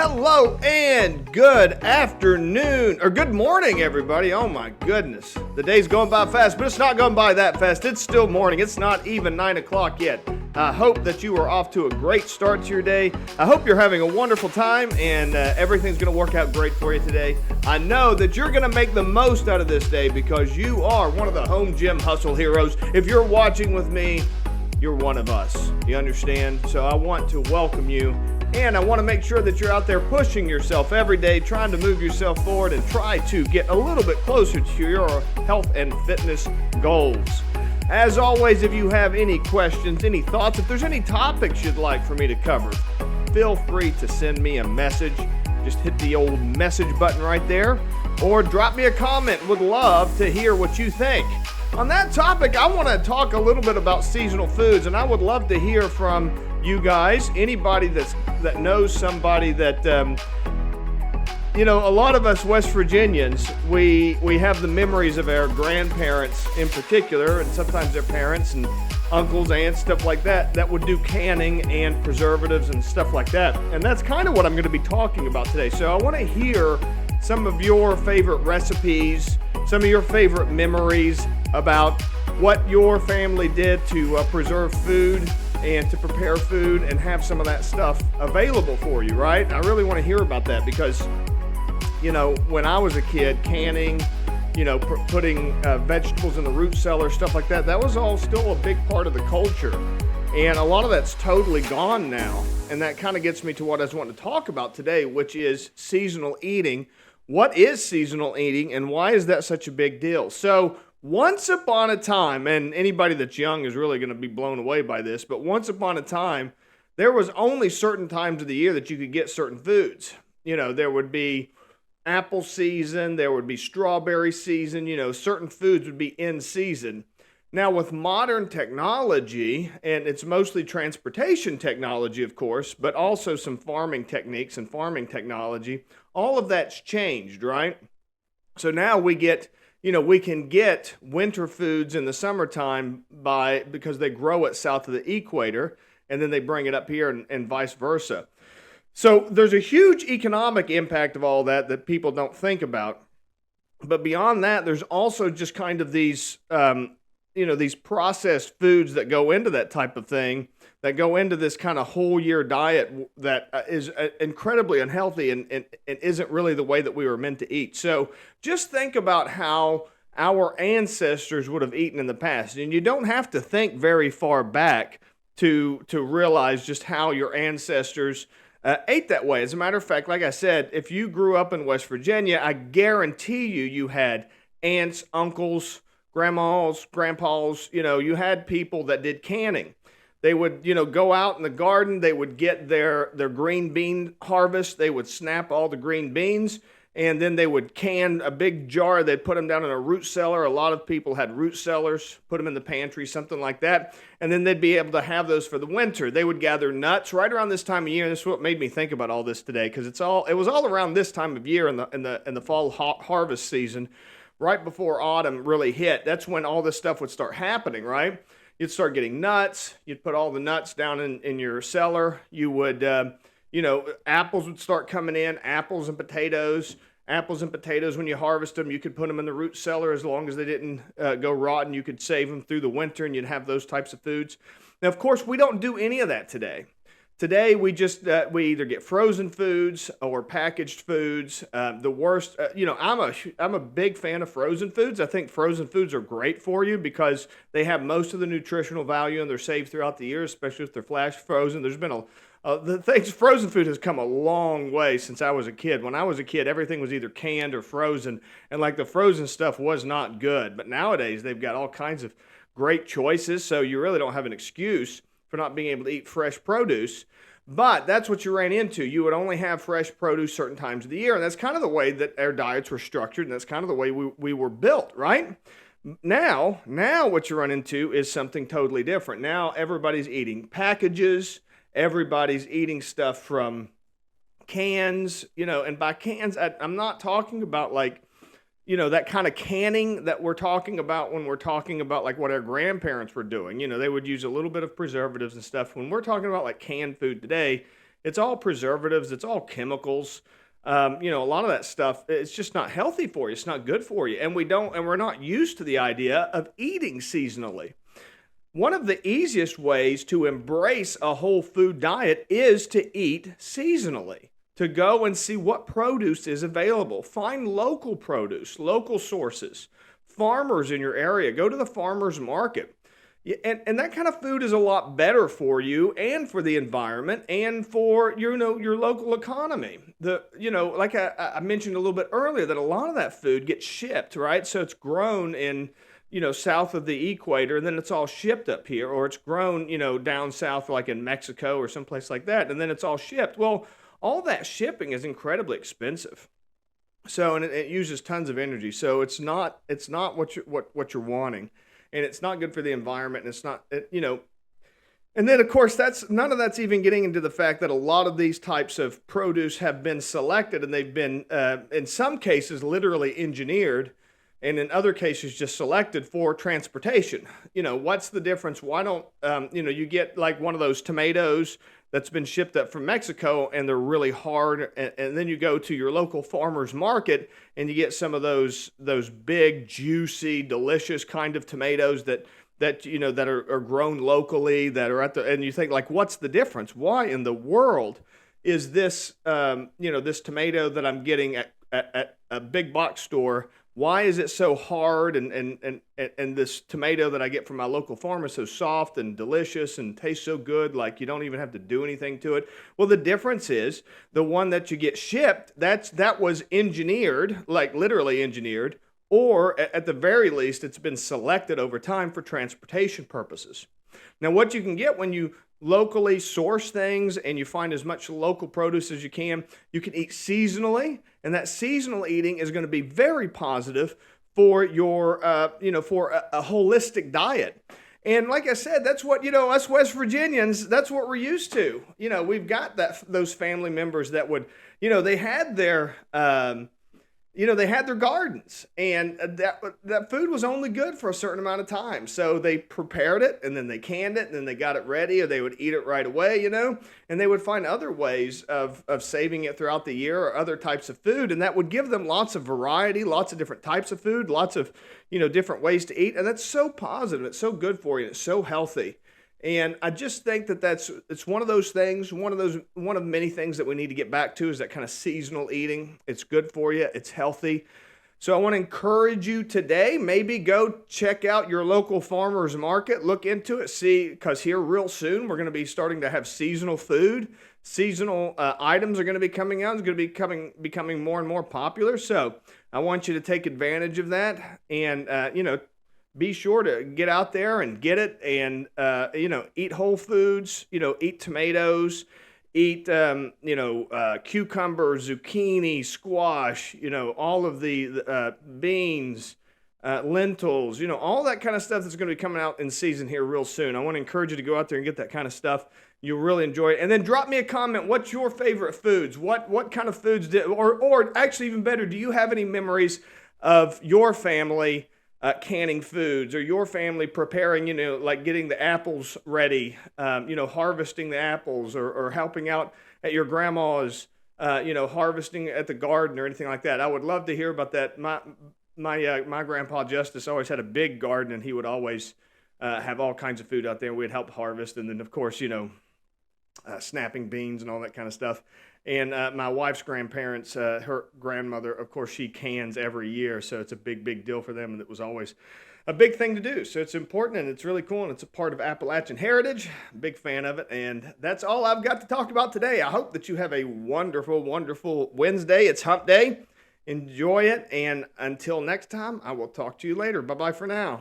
Hello and good afternoon, or good morning, everybody. Oh my goodness. The day's going by fast, but it's not going by that fast. It's still morning. It's not even 9 o'clock yet. I hope that you are off to a great start to your day. I hope you're having a wonderful time and everything's going to work out great for you today. I know that you're going to make the most out of this day because you are one of the home gym hustle heroes. If you're watching with me, you're one of us. You understand? So I want to welcome you. And I want to make sure that you're out there pushing yourself every day, trying to move yourself forward and try to get a little bit closer to your health and fitness goals. As always, if you have any questions, any thoughts, if there's any topics you'd like for me to cover, feel free to send me a message. Just hit the old message button right there or drop me a comment. Would love to hear what you think. On that topic, I want to talk a little bit about seasonal foods, and I would love to hear from you guys, anybody that knows somebody that, a lot of us West Virginians, we have the memories of our grandparents in particular, and sometimes their parents and uncles, aunts, stuff like that would do canning and preservatives and stuff like that. And that's kind of what I'm going to be talking about today. So I want to hear some of your favorite recipes, some of your favorite memories about what your family did to preserve food and to prepare food and have some of that stuff available for you, right? I really want to hear about that because, when I was a kid, canning, putting vegetables in the root cellar, stuff like that, that was all still a big part of the culture. And a lot of that's totally gone now. And that kind of gets me to what I was wanting to talk about today, which is seasonal eating. What is seasonal eating and why is that such a big deal? So once upon a time, and anybody that's young is really going to be blown away by this, but once upon a time, there was only certain times of the year that you could get certain foods. There would be apple season, there would be strawberry season, certain foods would be in season. Now with modern technology, and it's mostly transportation technology, of course, but also some farming techniques and farming technology, all of that's changed, right? So now we can get winter foods in the summertime because they grow it south of the equator, and then they bring it up here and vice versa. So there's a huge economic impact of all that people don't think about. But beyond that, there's also just kind of these, these processed foods that go into that type of thing, that go into this kind of whole year diet that is incredibly unhealthy and isn't really the way that we were meant to eat. So just think about how our ancestors would have eaten in the past. And you don't have to think very far back to realize just how your ancestors ate that way. As a matter of fact, like I said, if you grew up in West Virginia, I guarantee you had aunts, uncles, grandmas, grandpas, you had people that did canning. They would, go out in the garden, they would get their green bean harvest, they would snap all the green beans, and then they would can a big jar, they'd put them down in a root cellar. A lot of people had root cellars, put them in the pantry, something like that, and then they'd be able to have those for the winter. They would gather nuts right around this time of year, and this is what made me think about all this today, because it was all around this time of year in the fall harvest season, right before autumn really hit. That's when all this stuff would start happening, right? You'd start getting nuts. You'd put all the nuts down in your cellar. You would, apples would start coming in, apples and potatoes. Apples and potatoes, when you harvest them, you could put them in the root cellar as long as they didn't go rotten. You could save them through the winter and you'd have those types of foods. Now, of course, we don't do any of that today. Today, we just we either get frozen foods or packaged foods. The worst, I'm a big fan of frozen foods. I think frozen foods are great for you because they have most of the nutritional value and they're saved throughout the year, especially if they're flash frozen. There's been frozen food has come a long way since I was a kid. When I was a kid, everything was either canned or frozen, and the frozen stuff was not good. But nowadays, they've got all kinds of great choices, so you really don't have an excuse for not being able to eat fresh produce. But that's what you ran into. You would only have fresh produce certain times of the year, and that's kind of the way that our diets were structured, and that's kind of the way we were built, right? Now what you run into is something totally different. Now everybody's eating packages. Everybody's eating stuff from cans, and by cans, I'm not talking about that kind of canning that we're talking about when we're talking about what our grandparents were doing. They would use a little bit of preservatives and stuff. When we're talking about canned food today, It's all preservatives. It's all chemicals. A lot of that stuff, it's just not healthy for you. It's not good for you. And we're not used to the idea of eating seasonally. One of the easiest ways to embrace a whole food diet is to eat seasonally, to go and see what produce is available. Find local produce, local sources, farmers in your area. Go to the farmer's market. And that kind of food is a lot better for you and for the environment and for your local economy. Like I mentioned a little bit earlier, that a lot of that food gets shipped, right? So it's grown in south of the equator, and then it's all shipped up here, or it's grown down south like in Mexico or someplace like that, and then it's all shipped. Well, all that shipping is incredibly expensive. So, and it uses tons of energy. So it's not what you're wanting, and it's not good for the environment, and it's not And then of course none of that's even getting into the fact that a lot of these types of produce have been selected, and they've been in some cases literally engineered, and in other cases just selected for transportation. What's the difference? Why don't you get like one of those tomatoes that's been shipped up from Mexico, and they're really hard, and then you go to your local farmer's market and you get some of those big, juicy, delicious kind of tomatoes that are grown locally, that are and you think, like, what's the difference? Why in the world is this this tomato that I'm getting at a big box store, why is it so hard, and this tomato that I get from my local farmer is so soft and delicious and tastes so good, like you don't even have to do anything to it? Well, the difference is the one that you get shipped, that was engineered, like literally engineered, or at the very least, it's been selected over time for transportation purposes. Now, what you can get when you locally source things and you find as much local produce as you can eat seasonally, and that seasonal eating is going to be very positive for your, for a holistic diet. And like I said, that's what, us West Virginians, that's what we're used to. We've got those family members that would, they had their, they had their gardens, and that food was only good for a certain amount of time. So they prepared it, and then they canned it, and then they got it ready, or they would eat it right away, and they would find other ways of saving it throughout the year, or other types of food. And that would give them lots of variety, lots of different types of food, lots of, different ways to eat. And that's so positive. It's so good for you. It's so healthy. And I just think that it's one of those things, one of many things that we need to get back to, is that kind of seasonal eating. It's good for you. It's healthy. So I want to encourage you today, maybe go check out your local farmer's market, look into it, see, because here real soon we're going to be starting to have seasonal food. Seasonal items are going to be coming out. It's going to be becoming more and more popular. So I want you to take advantage of that, and, be sure to get out there and get it, and, eat whole foods, eat tomatoes, eat, cucumber, zucchini, squash, all of the beans, lentils, all that kind of stuff that's going to be coming out in season here real soon. I want to encourage you to go out there and get that kind of stuff. You'll really enjoy it. And then drop me a comment. What's your favorite foods? What kind of foods or actually even better, do you have any memories of your family canning foods, or your family preparing, like getting the apples ready, harvesting the apples, or helping out at your grandma's, harvesting at the garden or anything like that? I would love to hear about that. My grandpa Justice always had a big garden, and he would always have all kinds of food out there. We'd help harvest, and then of course, snapping beans and all that kind of stuff. And my wife's grandparents, her grandmother, of course, she cans every year, so it's a big, big deal for them, and it was always a big thing to do. So it's important, and it's really cool, and it's a part of Appalachian heritage. Big fan of it, and that's all I've got to talk about today. I hope that you have a wonderful, wonderful Wednesday. It's hump day. Enjoy it, and until next time, I will talk to you later. Bye-bye for now.